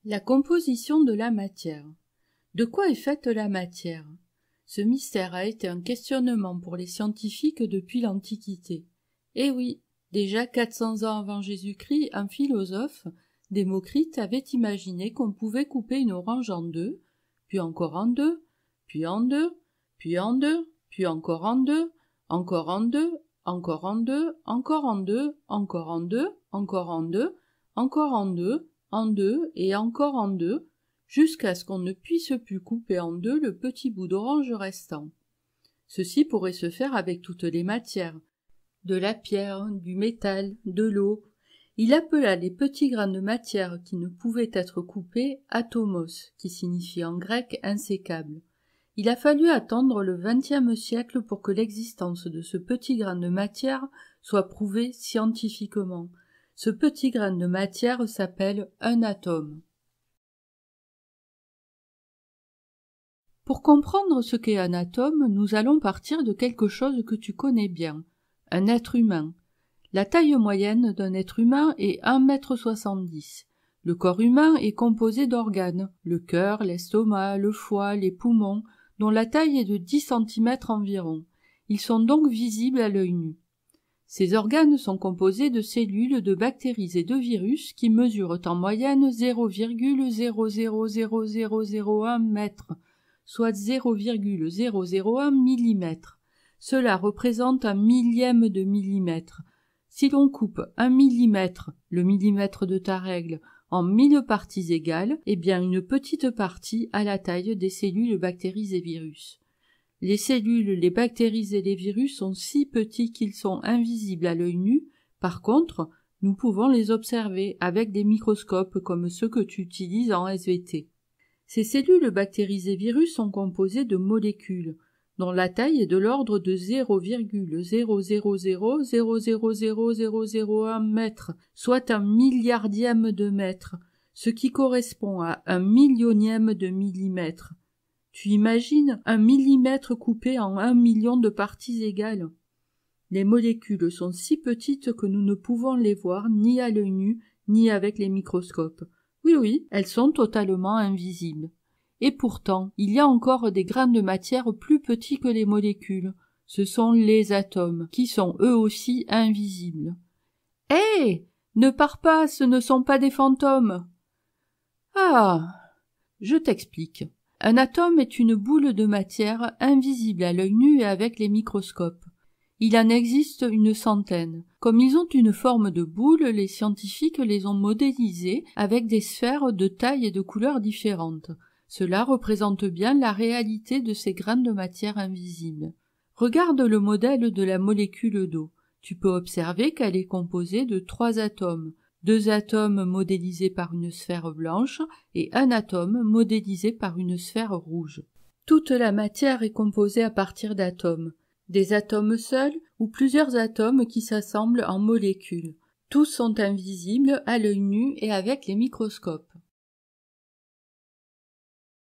La composition de la matière. De quoi est faite la matière? Ce mystère a été un questionnement pour les scientifiques depuis l'Antiquité. Eh oui, déjà 400 ans avant Jésus-Christ, un philosophe, Démocrite, avait imaginé qu'on pouvait couper une orange en deux, puis encore en deux, puis en deux, puis en deux, puis encore en deux, encore en deux, encore en deux, encore en deux, encore en deux, encore en deux, encore en deux et encore en deux, jusqu'à ce qu'on ne puisse plus couper en deux le petit bout d'orange restant. Ceci pourrait se faire avec toutes les matières, de la pierre, du métal, de l'eau. Il appela les petits grains de matière qui ne pouvaient être coupés atomos, qui signifie en grec insécable. Il a fallu attendre le XXe siècle pour que l'existence de ce petit grain de matière soit prouvée scientifiquement. Ce petit grain de matière s'appelle un atome. Pour comprendre ce qu'est un atome, nous allons partir de quelque chose que tu connais bien, un être humain. La taille moyenne d'un être humain est 1,70 m. Le corps humain est composé d'organes, le cœur, l'estomac, le foie, les poumons, dont la taille est de 10 cm environ. Ils sont donc visibles à l'œil nu. Ces organes sont composés de cellules, de bactéries et de virus qui mesurent en moyenne 0,000001 mètre, soit 0,001 mm. Cela représente un millième de millimètre. Si l'on coupe 1 millimètre, le millimètre de ta règle, en 1000 parties égales, eh bien une petite partie a la taille des cellules, bactéries et virus. Les cellules, les bactéries et les virus sont si petits qu'ils sont invisibles à l'œil nu. Par contre, nous pouvons les observer avec des microscopes comme ceux que tu utilises en SVT. Ces cellules, bactéries et virus sont composées de molécules, dont la taille est de l'ordre de 0,00000001 mètre, soit un milliardième de mètre, ce qui correspond à un millionième de millimètre. Tu imagines un millimètre coupé en 1 million de parties égales? Les molécules sont si petites que nous ne pouvons les voir ni à l'œil nu, ni avec les microscopes. Oui, elles sont totalement invisibles. Et pourtant, il y a encore des grains de matière plus petits que les molécules. Ce sont les atomes, qui sont eux aussi invisibles. Hé! Ne pars pas, ce ne sont pas des fantômes. Ah! Je t'explique. Un atome est une boule de matière invisible à l'œil nu et avec les microscopes. Il en existe une centaine. Comme ils ont une forme de boule, les scientifiques les ont modélisés avec des sphères de taille et de couleurs différentes. Cela représente bien la réalité de ces grains de matière invisibles. Regarde le modèle de la molécule d'eau. Tu peux observer qu'elle est composée de 3 atomes. 2 atomes modélisés par une sphère blanche et un atome modélisé par une sphère rouge. Toute la matière est composée à partir d'atomes. Des atomes seuls ou plusieurs atomes qui s'assemblent en molécules. Tous sont invisibles à l'œil nu et avec les microscopes.